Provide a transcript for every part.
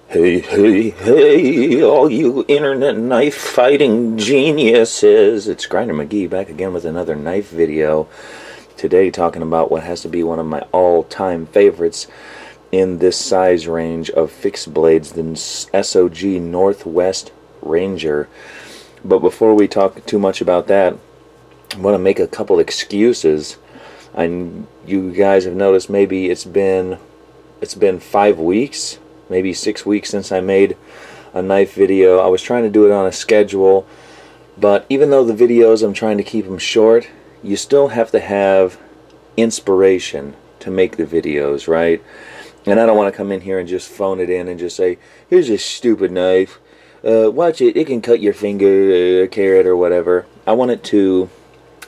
Hey, hey, hey, all you internet knife fighting geniuses. It's Grinder McGee back again with another knife video. Today talking about what has to be one of my all-time favorites in this size range of fixed blades, the SOG Northwest Ranger. But before we talk too much about that, I want to make a couple excuses. You guys have noticed maybe it's been 5 weeks, maybe 6 weeks since I made a knife video. I was trying to do it on a schedule, but even though the videos, I'm trying to keep them short, you still have to have inspiration to make the videos, right? And I don't want to come in here and just phone it in and just say, here's a stupid knife, watch it, it can cut your finger, a carrot or whatever. I want it to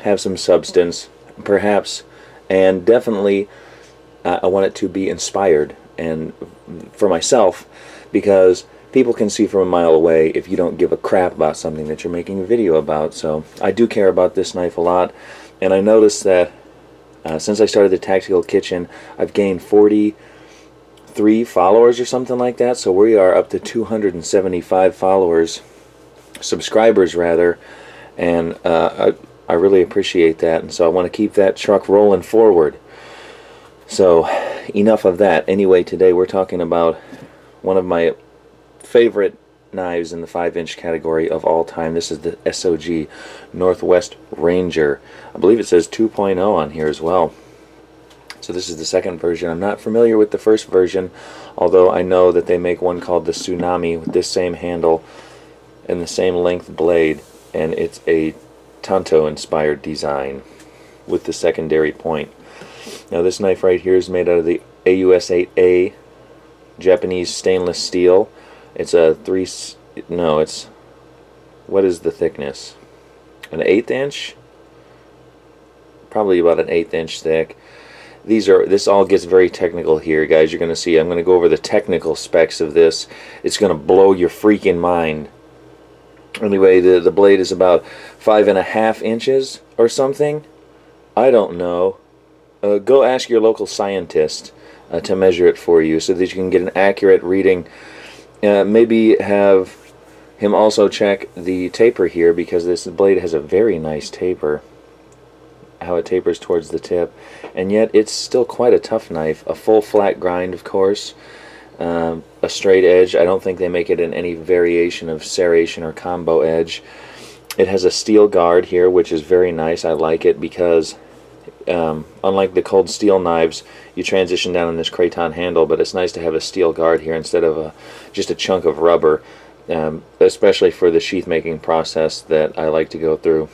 have some substance, perhaps, and definitely I want it to be inspired and for myself, because people can see from a mile away if you don't give a crap about something that you're making a video about. So I do care about this knife a lot, and I noticed that since I started the Tactical Kitchen, I've gained 43 followers or something like that. So we are up to 275 subscribers rather, and I really appreciate that, and so I want to keep that truck rolling forward. So enough of that. Anyway, today we're talking about one of my favorite knives in the 5-inch category of all time. This is the SOG Northwest Ranger. I believe it says 2.0 on here as well. So this is the second version. I'm not familiar with the first version, although I know that they make one called the Tsunami with this same handle and the same length blade, and it's a Tanto inspired design with the secondary point. Now this knife right here is made out of the AUS 8A Japanese stainless steel. It's a what is the thickness? An 1/8 inch? Probably about an 1/8 inch thick. This all gets very technical here, guys. You're going to see, I'm going to go over the technical specs of this. It's going to blow your freaking mind. Anyway, the blade is about 5.5 inches or something. I don't know. Go ask your local scientist to measure it for you so that you can get an accurate reading. Maybe have him also check the taper here, because this blade has a very nice taper, how it tapers towards the tip, and yet it's still quite a tough knife. A full flat grind, of course, a straight edge. I don't think they make it in any variation of serration or combo edge. It has a steel guard here, which is very nice. I like it because unlike the cold steel knives, you transition down in this Kraton handle, but it's nice to have a steel guard here instead of just a chunk of rubber, especially for the sheath making process that I like to go through.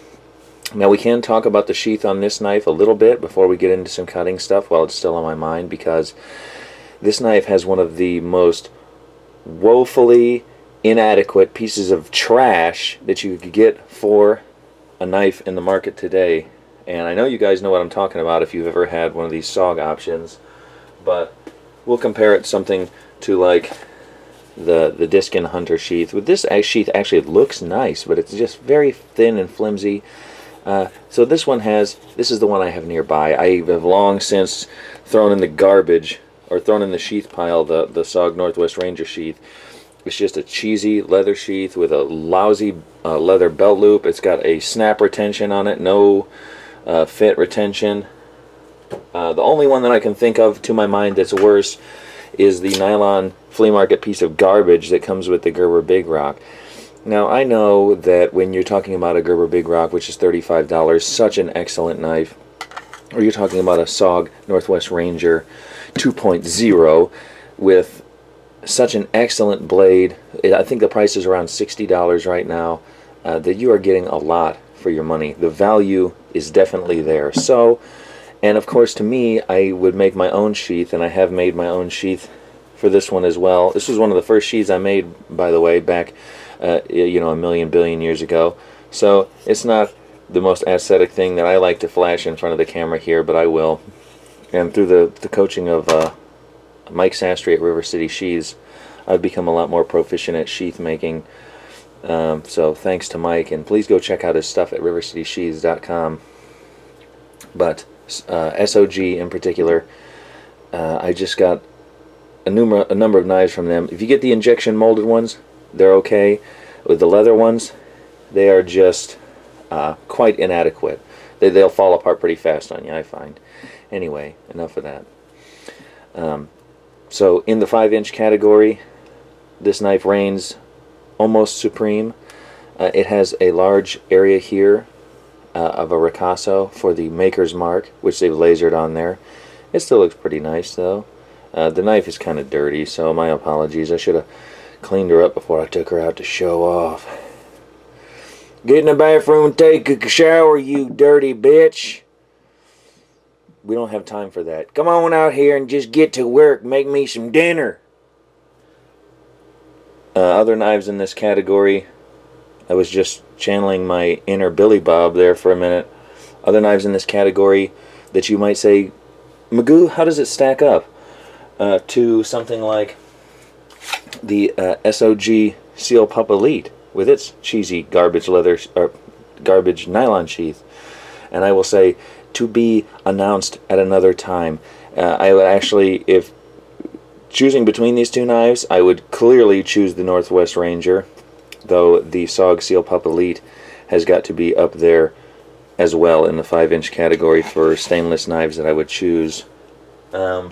Now we can talk about the sheath on this knife a little bit before we get into some cutting stuff while it's still on my mind, because this knife has one of the most woefully inadequate pieces of trash that you could get for a knife in the market today. And I know you guys know what I'm talking about if you've ever had one of these SOG options, but we'll compare it something to like the Diskin Hunter sheath. With this sheath actually it looks nice, but it's just very thin and flimsy. So this is the one I have nearby. I have long since thrown in the garbage, or thrown in the sheath pile, the SOG Northwest Ranger sheath. It's just a cheesy leather sheath with a lousy leather belt loop. It's got a snap retention on it, no fit retention. The only one that I can think of to my mind that's worse is the nylon flea market piece of garbage that comes with the Gerber Big Rock. Now I know that when you're talking about a Gerber Big Rock, which is $35, such an excellent knife, or you're talking about a SOG Northwest Ranger 2.0 with such an excellent blade, I think the price is around $60 right now, that you are getting a lot for your money. The value is definitely there. So, and of course to me, I would make my own sheath, and I have made my own sheath for this one as well. This was one of the first sheaths I made, by the way, back you know, a million billion years ago. So it's not the most aesthetic thing that I like to flash in front of the camera here, but I will. And through the coaching of Mike Sastry at River City Sheaths, I've become a lot more proficient at sheath making. So thanks to Mike, and please go check out his stuff at rivercitysheaths.com. But SOG in particular, I just got a number of knives from them. If you get the injection molded ones, they're okay. With the leather ones, they are just quite inadequate. They'll fall apart pretty fast on you, I find. Anyway, enough of that. So in the 5-inch category, this knife reigns almost supreme. It has a large area here of a ricasso for the maker's mark, which they've lasered on there. It still looks pretty nice, though. The knife is kind of dirty, so my apologies. I should have cleaned her up before I took her out to show off. Get in the bathroom and take a shower, you dirty bitch. We don't have time for that. Come on out here and just get to work. Make me some dinner. Other knives in this category. I was just channeling my inner Billy Bob there for a minute. Other knives in this category that you might say, Magoo, how does it stack up to something like the SOG Seal Pup Elite with its cheesy garbage leather or garbage nylon sheath? And I will say, to be announced at another time. I would actually, if choosing between these two knives, I would clearly choose the Northwest Ranger, though the SOG Seal Pup Elite has got to be up there as well in the 5-inch category for stainless knives that I would choose. I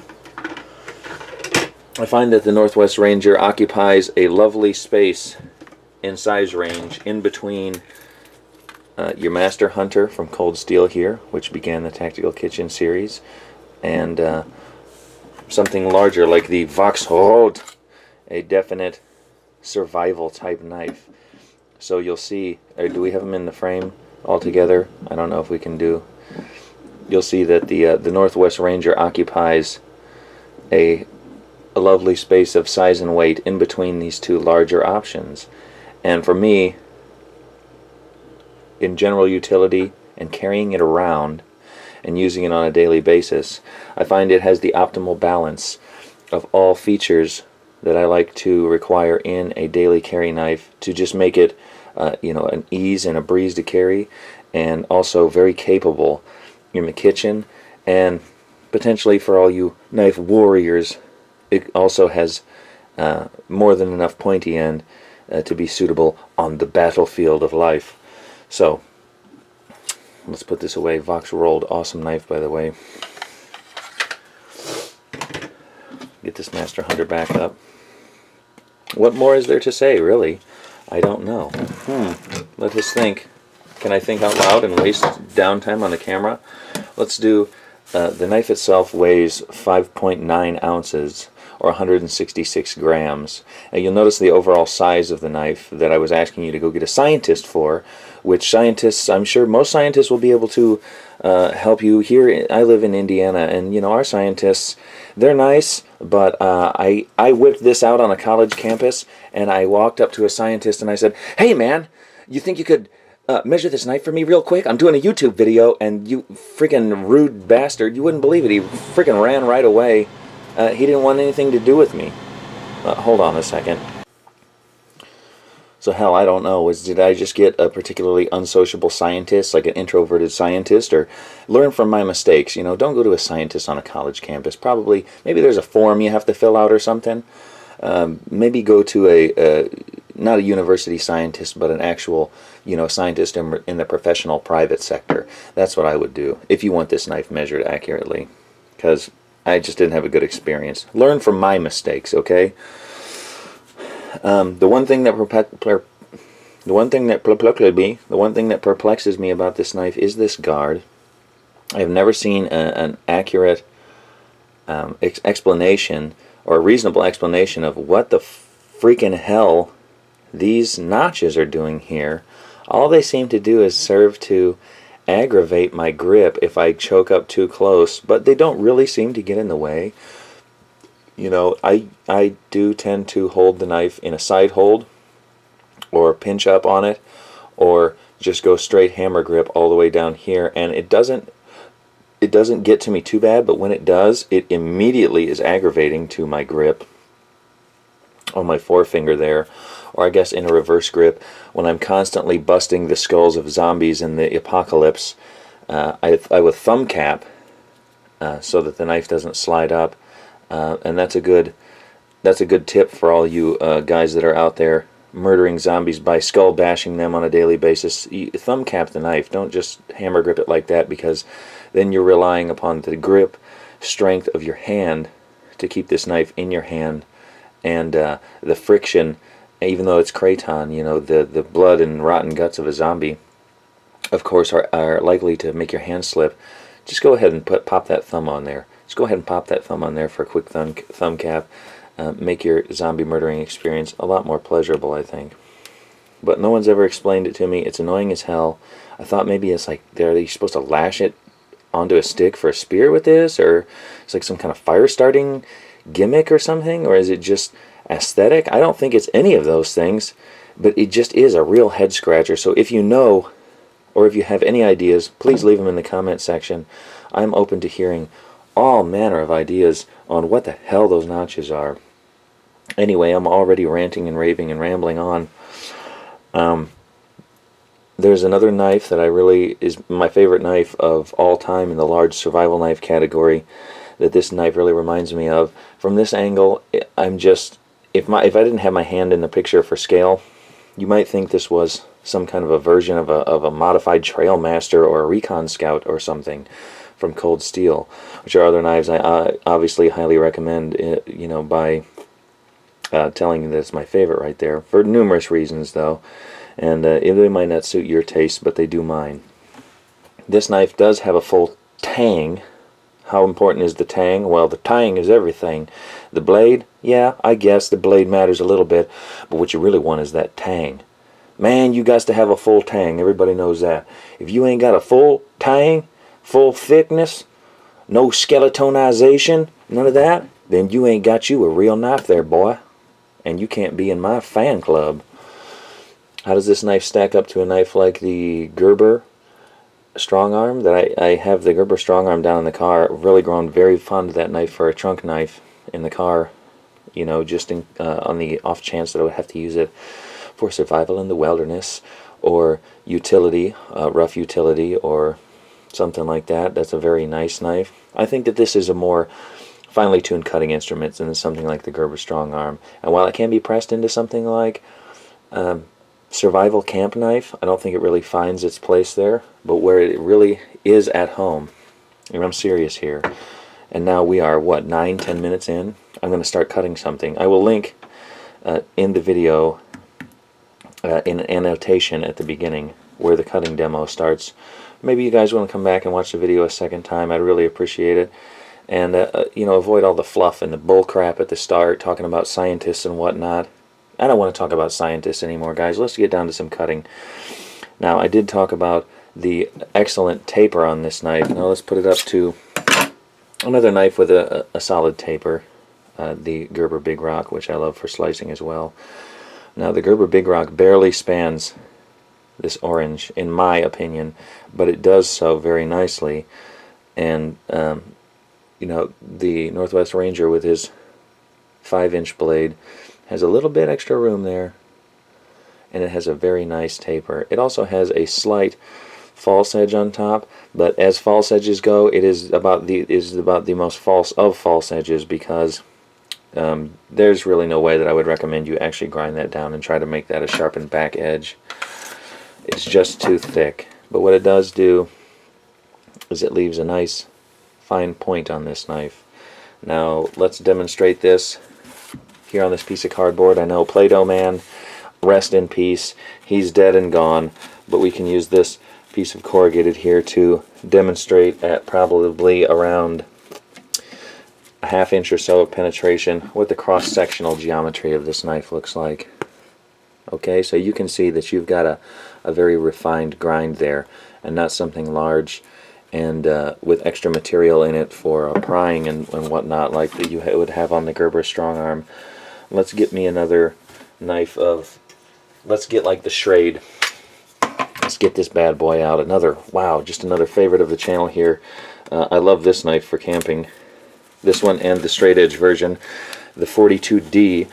find that the Northwest Ranger occupies a lovely space in size range in between your Master Hunter from Cold Steel here, which began the Tactical Kitchen series, and something larger like the Vauxhall, a definite survival type knife. So you'll see, do we have them in the frame all together? I don't know if we can do. You'll see that the Northwest Ranger occupies a lovely space of size and weight in between these two larger options. And for me, in general utility and carrying it around and using it on a daily basis, I find it has the optimal balance of all features that I like to require in a daily carry knife to just make it an ease and a breeze to carry, and also very capable in the kitchen, and potentially for all you knife warriors, it also has more than enough pointy end to be suitable on the battlefield of life. So let's put this away. Vox rolled, awesome knife, by the way. Get this Master Hunter back up. What more is there to say, really? I don't know. Let us think. Can I think out loud and waste downtime on the camera? Let's do, the knife itself weighs 5.9 ounces, or 166 grams. And you'll notice the overall size of the knife that I was asking you to go get a scientist for, which scientists, I'm sure most scientists will be able to help you. Here, I live in Indiana, and our scientists, they're nice, but I whipped this out on a college campus, and I walked up to a scientist and I said, "Hey man, you think you could measure this knife for me real quick? I'm doing a YouTube video," and you freaking rude bastard, you wouldn't believe it, he freaking ran right away. He didn't want anything to do with me. Hold on a second. So hell, I don't know. Did I just get a particularly unsociable scientist, like an introverted scientist, or learn from my mistakes? Don't go to a scientist on a college campus. Probably, maybe there's a form you have to fill out or something. Maybe go to not a university scientist, but an actual, scientist in the professional private sector. That's what I would do if you want this knife measured accurately, because I just didn't have a good experience. Learn from my mistakes, okay? The one thing that perplexes me about this knife is this guard. I have never seen an accurate explanation or a reasonable explanation of what the freaking hell these notches are doing here. All they seem to do is serve to aggravate my grip if I choke up too close, but they don't really seem to get in the way. I do tend to hold the knife in a side hold or pinch up on it, or just go straight hammer grip all the way down here, and it doesn't get to me too bad, but when it does, it immediately is aggravating to my grip on my forefinger there, or I guess in a reverse grip when I'm constantly busting the skulls of zombies in the apocalypse. I would thumb cap so that the knife doesn't slide up, and that's a good that's a good tip for all you guys that are out there murdering zombies by skull bashing them on a daily basis. You thumb cap the knife. Don't just hammer grip it like that, because then you're relying upon the grip strength of your hand to keep this knife in your hand, and the friction, even though it's Kraton, you know, the blood and rotten guts of a zombie, of course, are likely to make your hand slip. Just go ahead and pop that thumb on there. Just go ahead and pop that thumb on there for a quick thumb cap. Make your zombie murdering experience a lot more pleasurable, I think. But no one's ever explained it to me. It's annoying as hell. I thought maybe it's like, are they supposed to lash it onto a stick for a spear with this, or it's like some kind of fire starting gimmick or something, or is it just aesthetic? I don't think it's any of those things, but it just is a real head scratcher. So if you know, or if you have any ideas, please leave them in the comment section. I'm open to hearing all manner of ideas on what the hell those notches are. Anyway, I'm already ranting and raving and rambling on. There's another knife that I really is my favorite knife of all time in the large survival knife category that this knife really reminds me of. From this angle, I'm just, if I didn't have my hand in the picture for scale, you might think this was some kind of a version of a modified Trailmaster or a Recon Scout or something from Cold Steel, which are other knives I obviously highly recommend, you know, by telling you that it's my favorite right there, for numerous reasons though, and they might not suit your taste, but they do mine. This knife does have a full tang. How important is the tang? Well, the tang is everything. The blade, yeah, I guess the blade matters a little bit, but what you really want is that tang. Man, you got to have a full tang. Everybody knows that. If you ain't got a full tang, full thickness, no skeletonization, none of that, then you ain't got you a real knife there, boy. And you can't be in my fan club. How does this knife stack up to a knife like the Gerber strong arm? That I have the Gerber strong arm down in the car. I've really grown very fond of that knife for a trunk knife in the car, you know, just on the off chance that I would have to use it for survival in the wilderness, or utility, rough utility, or something like that. That's a very nice knife. I think that this is a more finely tuned cutting instrument than something like the Gerber strong arm. And while it can be pressed into something like survival camp knife, I don't think it really finds its place there. But where it really is at home, and I'm serious here, and now we are, what, 9-10 minutes in? I'm going to start cutting something. I will link in the video in an annotation at the beginning where the cutting demo starts. Maybe you guys want to come back and watch the video a second time. I'd really appreciate it. And you know, avoid all the fluff and the bull crap at the start, talking about scientists and whatnot. I don't want to talk about scientists anymore, guys. Let's get down to some cutting. Now, I did talk about the excellent taper on this knife. Now let's put it up to another knife with a solid taper, the Gerber Big Rock, which I love for slicing as well. Now, the Gerber Big Rock barely spans this orange, in my opinion, but it does so very nicely. And you know, the Northwest Ranger with his 5-inch blade has a little bit extra room there, and it has a very nice taper. It also has a slight false edge on top, but as false edges go, it is about the most false of false edges, because there's really no way that I would recommend you actually grind that down and try to make that a sharpened back edge. It's just too thick. But what it does do is it leaves a nice fine point on this knife. Now let's demonstrate this here on this piece of cardboard. I know Play-Doh Man, rest in peace, he's dead and gone, but we can use this piece of corrugated here to demonstrate at probably around a 1/2 inch or so of penetration what the cross-sectional geometry of this knife looks like. Okay, so you can see that you've got a very refined grind there, and not something large and with extra material in it for prying and whatnot like that you would have on the Gerber strong arm. Let's get me another knife of, let's get like the Schrade. Let's get this bad boy out. Another, wow, just another favorite of the channel here. I love this knife for camping. This one and the straight edge version, the 42D.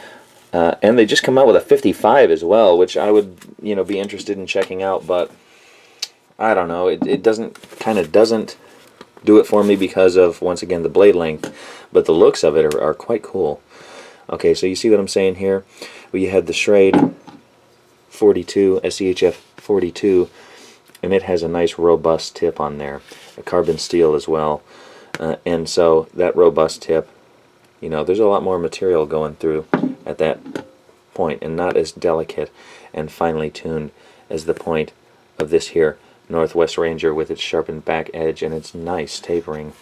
And they just come out with a 55 as well, which I would, you know, be interested in checking out, but I don't know, it doesn't do it for me because of, once again, the blade length, but the looks of it are quite cool. Okay, so you see what I'm saying here? Well, you had the Schrade 42, SEHF 42, and it has a nice robust tip on there, a carbon steel as well. And so that robust tip, you know, there's a lot more material going through at that point, and not as delicate and finely tuned as the point of this here Northwest Ranger with its sharpened back edge and its nice tapering.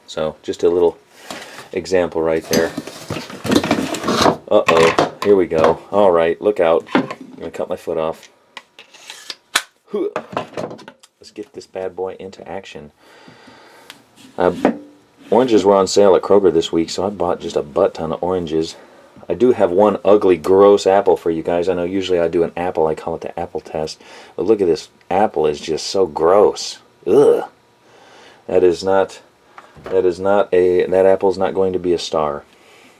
So just a little example right there. Uh-oh, here we go. Alright, look out. I'm going to cut my foot off. Let's get this bad boy into action. Oranges were on sale at Kroger this week, so I bought just a butt ton of oranges. I do have one ugly, gross apple for you guys. I know usually I do an apple. I call it the apple test. But look at this. Apple is just so gross. Ugh. That apple's not going to be a star.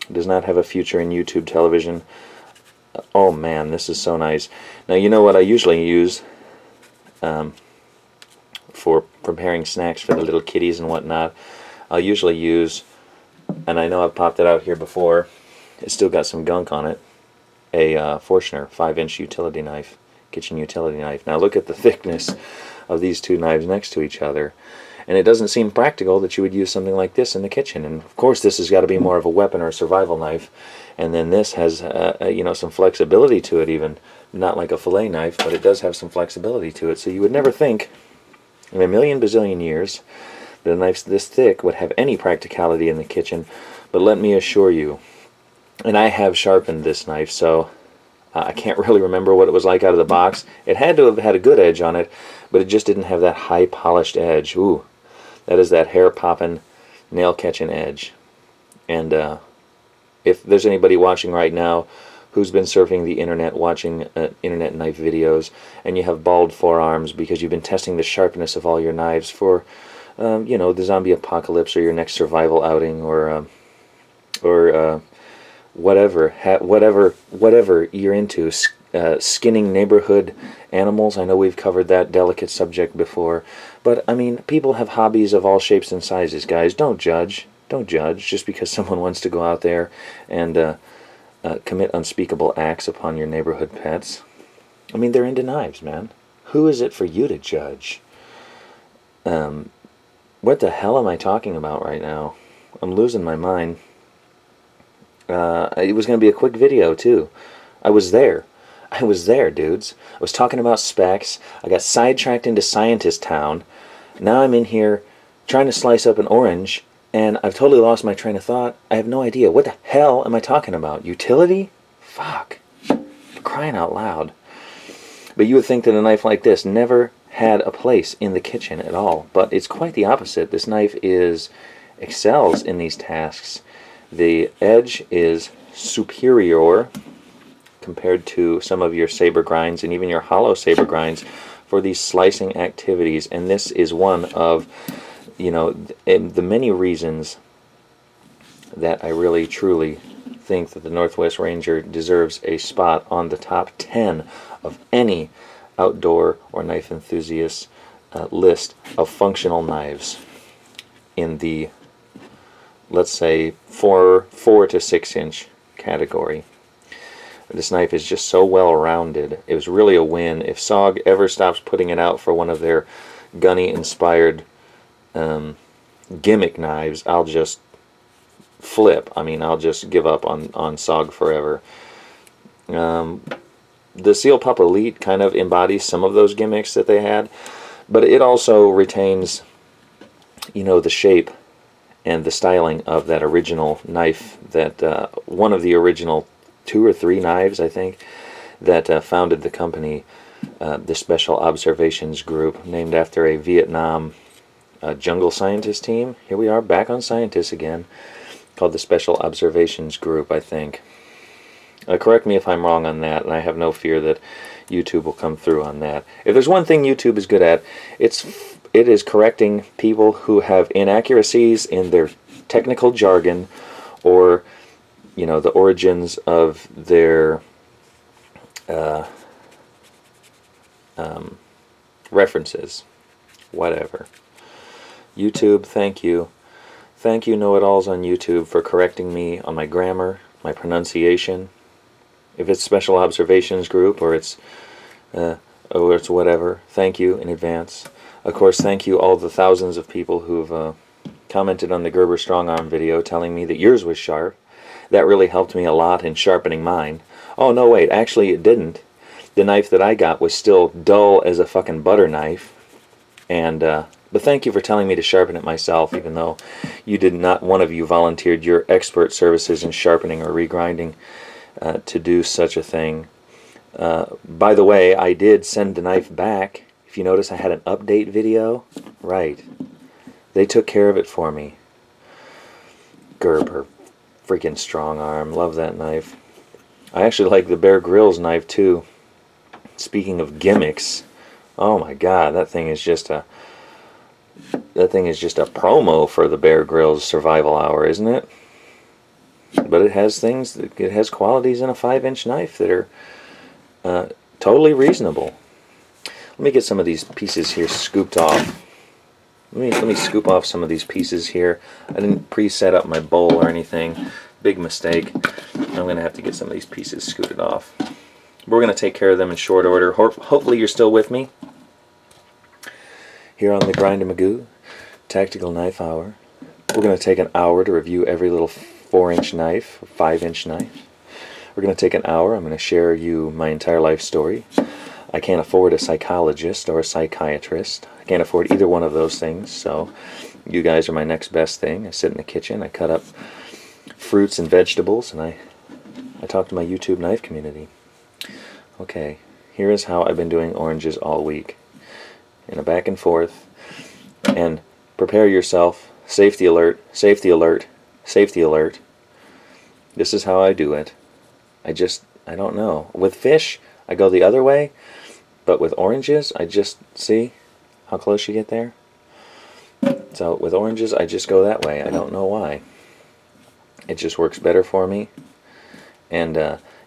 It does not have a future in YouTube television. Oh man, this is so nice. Now you know what I usually use for preparing snacks for the little kitties and whatnot. I'll usually use, and I know I've popped it out here before, it's still got some gunk on it, a Forstner 5-inch utility knife, kitchen utility knife. Now look at the thickness of these two knives next to each other, and it doesn't seem practical that you would use something like this in the kitchen. And of course this has got to be more of a weapon or a survival knife, and then this has you know, some flexibility to it, even not like a fillet knife, but it does have some flexibility to it. So you would never think in a million bazillion years that a knife this thick would have any practicality in the kitchen. But let me assure you, and I have sharpened this knife, so I can't really remember what it was like out of the box. It had to have had a good edge on it, but it just didn't have that high polished edge. Ooh, that is that hair popping, nail catching edge. And if there's anybody watching right now who's been surfing the internet, watching internet knife videos, and you have bald forearms because you've been testing the sharpness of all your knives for you know, the zombie apocalypse or your next survival outing, or whatever you're into, skinning neighborhood animals. I know we've covered that delicate subject before, but I mean, people have hobbies of all shapes and sizes, guys. Don't judge. Don't judge just because someone wants to go out there and commit unspeakable acts upon your neighborhood pets. I mean, they're into knives, man. Who is it for you to judge? What the hell am I talking about right now? I'm losing my mind. It was going to be a quick video, too. I was there, dudes. I was talking about specs. I got sidetracked into Scientist Town. Now I'm in here trying to slice up an orange, and I've totally lost my train of thought. I have no idea. What the hell am I talking about? Utility? Fuck. For crying out loud. But you would think that a knife like this never had a place in the kitchen at all, but it's quite the opposite. This knife excels in these tasks. The edge is superior compared to some of your saber grinds and even your hollow saber grinds for these slicing activities, and this is one of, you know, the many reasons that I really truly think that the Northwest Ranger deserves a spot on the top 10 of any outdoor or knife enthusiast list of functional knives in the, let's say, 4 to 6 inch category. This knife is just so well rounded. It was really a win. If SOG ever stops putting it out for one of their gunny inspired gimmick knives, I'll just flip. I mean, I'll just give up on SOG forever. The Seal Pup Elite kind of embodies some of those gimmicks that they had, but it also retains, you know, the shape and the styling of that original knife, that one of the original 2 or 3 knives, I think, that founded the company, the Special Observations Group, named after a Vietnam jungle scientist team. Here we are back on scientists again, called the Special Observations Group, I think. Correct me if I'm wrong on that, and I have no fear that YouTube will come through on that. If there's one thing YouTube is good at, it is correcting people who have inaccuracies in their technical jargon, or, you know, the origins of their references. Whatever. YouTube, thank you. Thank you, know-it-alls on YouTube, for correcting me on my grammar, my pronunciation. If it's Special Observations Group or it's whatever, thank you in advance. Of course, thank you all the thousands of people who've commented on the Gerber Strong Arm video telling me that yours was sharp. That really helped me a lot in sharpening mine. Oh, no, wait, actually it didn't. The knife that I got was still dull as a fucking butter knife. And, but thank you for telling me to sharpen it myself, even though you did not, one of you volunteered your expert services in sharpening or regrinding to do such a thing. By the way, I did send the knife back. If you notice, I had an update video. Right. They took care of it for me. Gerber. Freaking Strong Arm. Love that knife. I actually like the Bear Grylls knife, too. Speaking of gimmicks, oh my god, that thing is just a promo for the Bear Grylls Survival Hour, isn't it? But it has things, it has qualities in a 5-inch knife that are totally reasonable. Let me get some of these pieces here scooped off. Let me scoop off some of these pieces here. I didn't pre-set up my bowl or anything. Big mistake. I'm going to have to get some of these pieces scooted off. We're going to take care of them in short order. Hopefully you're still with me here on the Grind-a-Magoo Tactical Knife Hour. We're going to take an hour to review every little 4-inch knife, 5-inch knife. We're going to take an hour. I'm going to share you my entire life story. I can't afford a psychologist or a psychiatrist. I can't afford either one of those things, so you guys are my next best thing. I sit in the kitchen, I cut up fruits and vegetables, and I talk to my YouTube knife community. Okay, here is how I've been doing oranges all week. In a back and forth, and prepare yourself. Safety alert, safety alert, safety alert. This is how I do it. I don't know. With fish, I go the other way, but with oranges, I just, see how close you get there? So with oranges, I just go that way. I don't know why. It just works better for me. And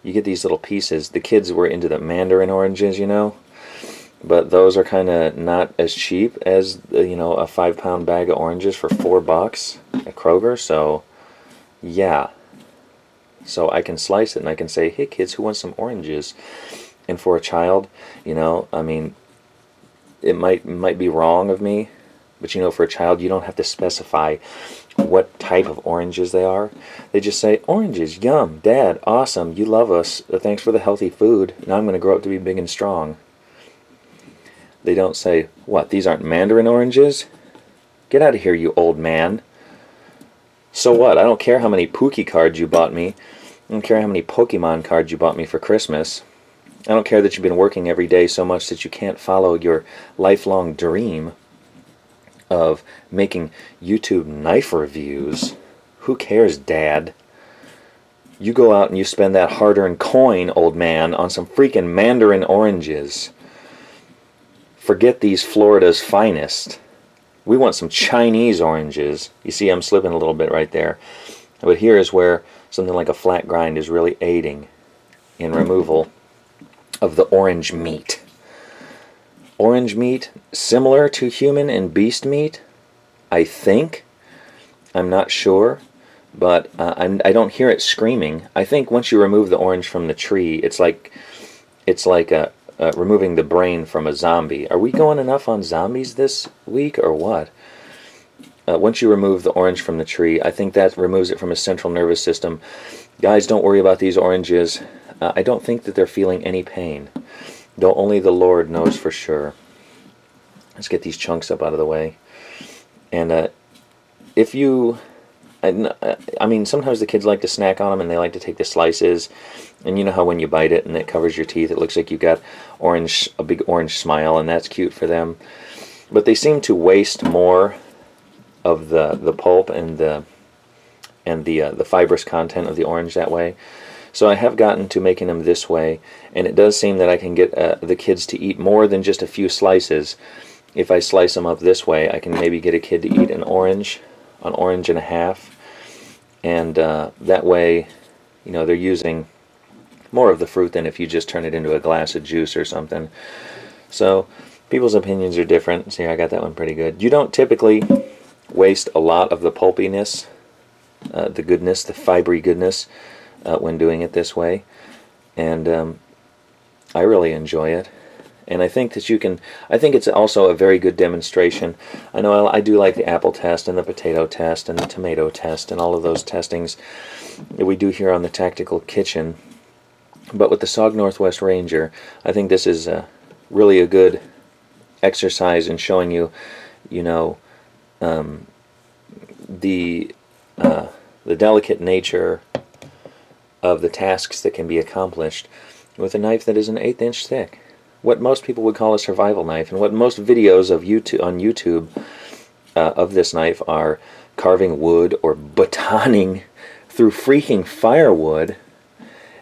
you get these little pieces. The kids were into the mandarin oranges, you know, but those are kind of not as cheap as, you know, a 5-pound bag of oranges for $4 at Kroger. So yeah, so I can slice it and I can say, hey kids, who wants some oranges? And for a child, you know, I mean, it might be wrong of me, but you know, for a child, you don't have to specify what type of oranges they are. They just say, oranges, yum, Dad, awesome, you love us, thanks for the healthy food, now I'm going to grow up to be big and strong. They don't say, what, these aren't mandarin oranges? Get out of here, you old man. So what, I don't care how many Pookie cards you bought me. I don't care how many Pokemon cards you bought me for Christmas. I don't care that you've been working every day so much that you can't follow your lifelong dream of making YouTube knife reviews. Who cares, Dad? You go out and you spend that hard-earned coin, old man, on some freaking mandarin oranges. Forget these Florida's finest. We want some Chinese oranges. You see, I'm slipping a little bit right there. But here is where something like a flat grind is really aiding in removal of the orange meat. Orange meat, similar to human and beast meat, I think. I'm not sure, but I don't hear it screaming. I think once you remove the orange from the tree, it's like removing the brain from a zombie. Are we going enough on zombies this week, or what? Once you remove the orange from the tree, I think that removes it from a central nervous system. Guys, don't worry about these oranges. I don't think that they're feeling any pain, though only the Lord knows for sure. Let's get these chunks up out of the way. And if you, I mean, sometimes the kids like to snack on them and they like to take the slices. And you know how when you bite it and it covers your teeth, it looks like you got a big orange smile, and that's cute for them. But they seem to waste more of the pulp and the fibrous content of the orange that way. So I have gotten to making them this way, and it does seem that I can get the kids to eat more than just a few slices. If I slice them up this way, I can maybe get a kid to eat an orange and a half, and that way, you know, they're using more of the fruit than if you just turn it into a glass of juice or something. So people's opinions are different. See, I got that one pretty good. You don't typically waste a lot of the pulpiness, the goodness, the fibery goodness when doing it this way. And I really enjoy it. And I think that I think it's also a very good demonstration. I know I do like the apple test and the potato test and the tomato test and all of those testings that we do here on the Tactical Kitchen. But with the SOG Northwest Ranger, I think this is really a good exercise in showing you, the delicate nature of the tasks that can be accomplished with a knife that is an 1/8 inch thick. What most people would call a survival knife, and what most videos of on YouTube of this knife are carving wood or batoning through freaking firewood.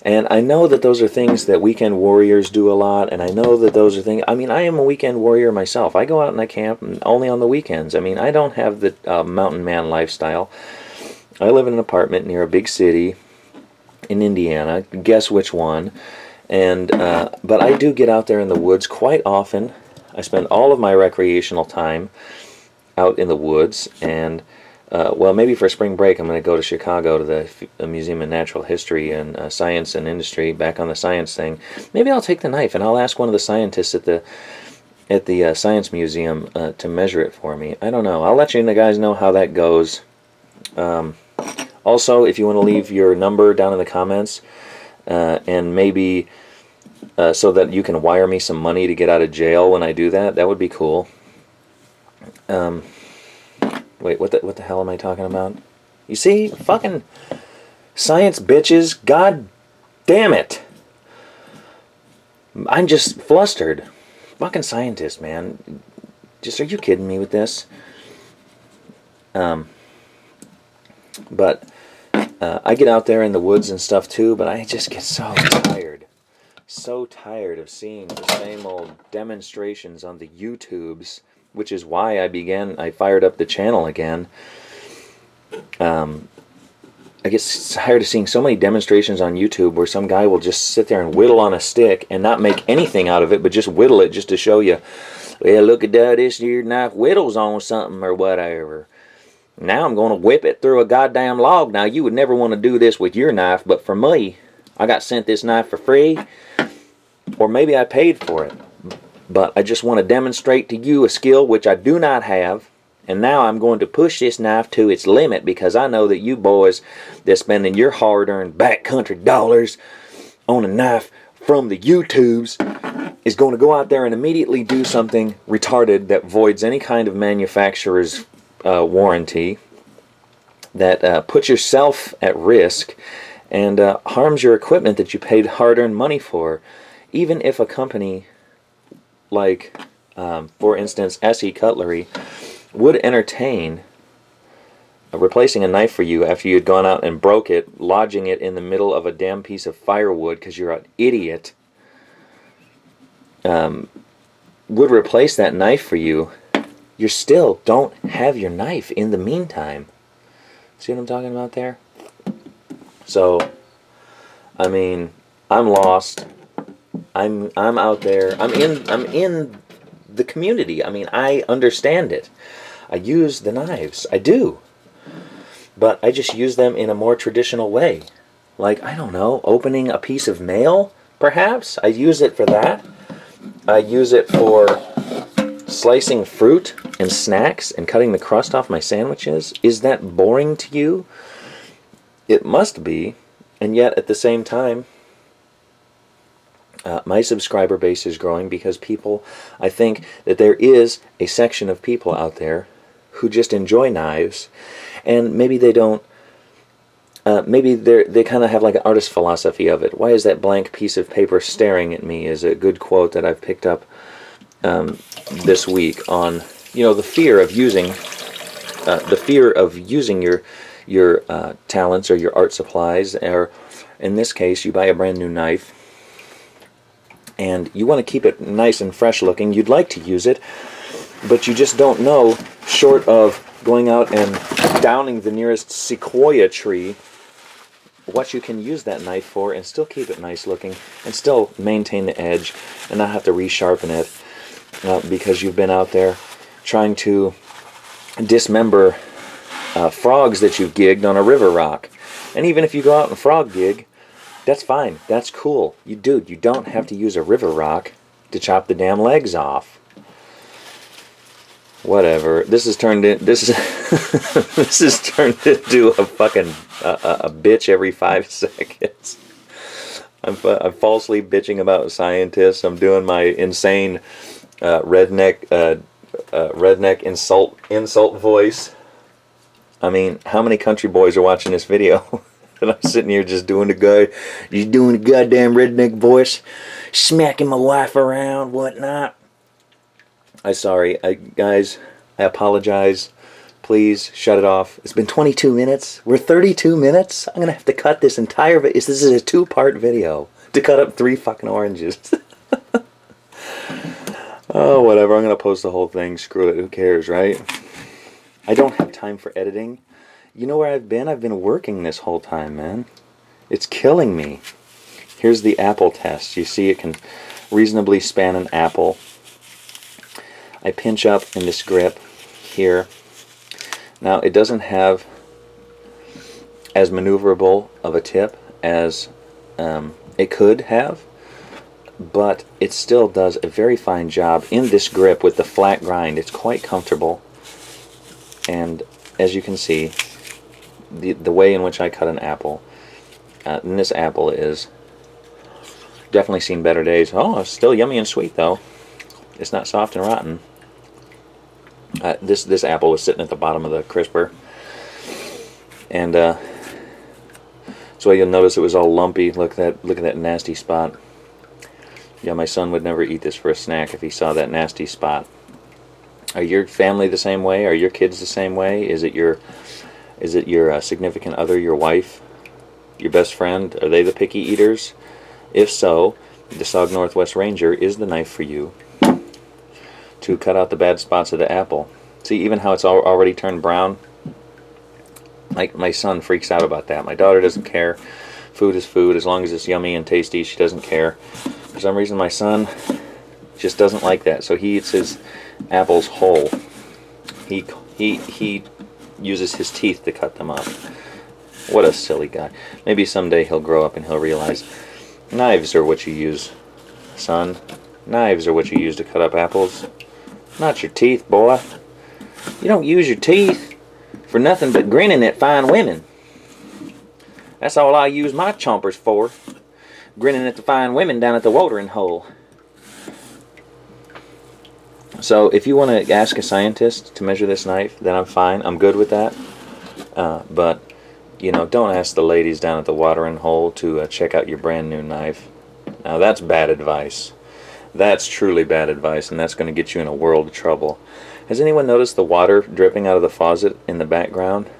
And I know that those are things that weekend warriors do a lot, and I know that those are things... I mean, I am a weekend warrior myself. I go out and I camp only on the weekends. I mean, I don't have the mountain man lifestyle. I live in an apartment near a big city in Indiana. Guess which one? And but I do get out there in the woods quite often. I spend all of my recreational time out in the woods, and well, maybe for spring break I'm going to go to Chicago to the Museum of Natural History and Science and Industry, back on the science thing. Maybe I'll take the knife and I'll ask one of the scientists at the Science Museum to measure it for me. I don't know. I'll let you guys know how that goes. Also, if you want to leave your number down in the comments, and maybe so that you can wire me some money to get out of jail when I do that, that would be cool. Wait, what the hell am I talking about? You see? Fucking science, bitches. God damn it. I'm just flustered. Fucking scientist, man. Just, are you kidding me with this? But I get out there in the woods and stuff too, but I just get so tired. So tired of seeing the same old demonstrations on the YouTubes, which is why I fired up the channel again. I get tired of seeing so many demonstrations on YouTube where some guy will just sit there and whittle on a stick and not make anything out of it, but just whittle it just to show you, well, look at that, this here knife whittles on something or whatever. Now I'm going to whip it through a goddamn log. Now, you would never want to do this with your knife, but for me, I got sent this knife for free, or maybe I paid for it. But I just want to demonstrate to you a skill which I do not have, and now I'm going to push this knife to its limit, because I know that you boys that's spending your hard-earned backcountry dollars on a knife from the YouTubes is going to go out there and immediately do something retarded that voids any kind of manufacturer's warranty, that puts yourself at risk and harms your equipment that you paid hard-earned money for. Even if a company like, for instance, SE Cutlery would entertain replacing a knife for you after you had gone out and broke it, lodging it in the middle of a damn piece of firewood because you're an idiot, would replace that knife for you, you still don't have your knife in the meantime. See what I'm talking about there? So, I mean, I'm lost. I'm out there. I'm in the community. I mean, I understand it. I use the knives. I do. But I just use them in a more traditional way. Like, I don't know, opening a piece of mail, perhaps? I use it for that. I use it for slicing fruit and snacks and cutting the crust off my sandwiches. Is that boring to you? It must be. And yet, at the same time, my subscriber base is growing because people, I think that there is a section of people out there who just enjoy knives, and maybe they don't, maybe they kind of have like an artist philosophy of it. Why is that blank piece of paper staring at me is a good quote that I've picked up this week on, the fear of using your talents or your art supplies, or in this case, you buy a brand new knife and you want to keep it nice and fresh looking. You'd like to use it, but you just don't know, short of going out and downing the nearest sequoia tree, what you can use that knife for and still keep it nice looking and still maintain the edge and not have to resharpen it because you've been out there trying to dismember frogs that you've gigged on a river rock. And even if you go out and frog gig, that's fine. That's cool. You don't have to use a river rock to chop the damn legs off. Whatever. This is turned into a fucking a bitch every 5 seconds. I'm falsely bitching about scientists. I'm doing my insane redneck insult voice. I mean, how many country boys are watching this video? And I'm sitting here just doing the goddamn redneck voice, smacking my wife around, whatnot. Guys, I apologize. Please shut it off. It's been 22 minutes. We're 32 minutes. I'm gonna have to cut this entire video. This is a 2-part video to cut up 3 fucking oranges. Oh, whatever. I'm gonna post the whole thing. Screw it. Who cares, right? I don't have time for editing. You know where I've been? I've been working this whole time, man. It's killing me. Here's the apple test. You see it can reasonably span an apple. I pinch up in this grip here. Now, it doesn't have as maneuverable of a tip as it could have, but it still does a very fine job in this grip with the flat grind. It's quite comfortable, and as you can see, the way in which I cut an apple, and this apple is definitely seen better days. Oh, it's still yummy and sweet though. It's not soft and rotten. This apple was sitting at the bottom of the crisper, and so you'll notice it was all lumpy. Look at that nasty spot. Yeah, my son would never eat this for a snack if he saw that nasty spot. Are your family the same way? Are your kids the same way? Is it your significant other, your wife, your best friend? Are they the picky eaters? If so, the SOG NW Ranger is the knife for you to cut out the bad spots of the apple. See, even how it's already turned brown? Like, my son freaks out about that. My daughter doesn't care. Food is food. As long as it's yummy and tasty, she doesn't care. For some reason, my son just doesn't like that. So he eats his apples whole. He uses his teeth to cut them up. What a silly guy. Maybe someday he'll grow up and he'll realize knives are what you use, son. Knives are what you use to cut up apples. Not your teeth, boy. You don't use your teeth for nothing but grinning at fine women. That's all I use my chompers for. Grinning at the fine women down at the watering hole. So if you want to ask a scientist to measure this knife, then I'm fine. I'm good with that. But, you know, don't ask the ladies down at the watering hole to check out your brand new knife. Now that's bad advice. That's truly bad advice, and that's going to get you in a world of trouble. Has anyone noticed the water dripping out of the faucet in the background?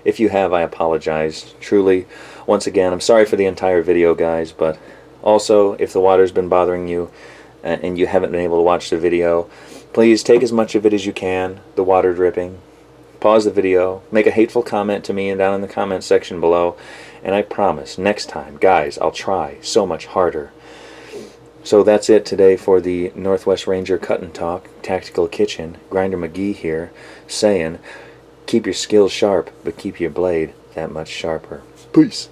If you have, I apologize. Truly, once again, I'm sorry for the entire video, guys, but also, if the water's been bothering you and you haven't been able to watch the video, please take as much of it as you can, the water dripping. Pause the video, make a hateful comment to me and down in the comment section below, and I promise, next time, guys, I'll try so much harder. So that's it today for the NW Ranger Cut and Talk Tactical Kitchen. Grinder McGee here, saying, keep your skills sharp, but keep your blade that much sharper. Peace.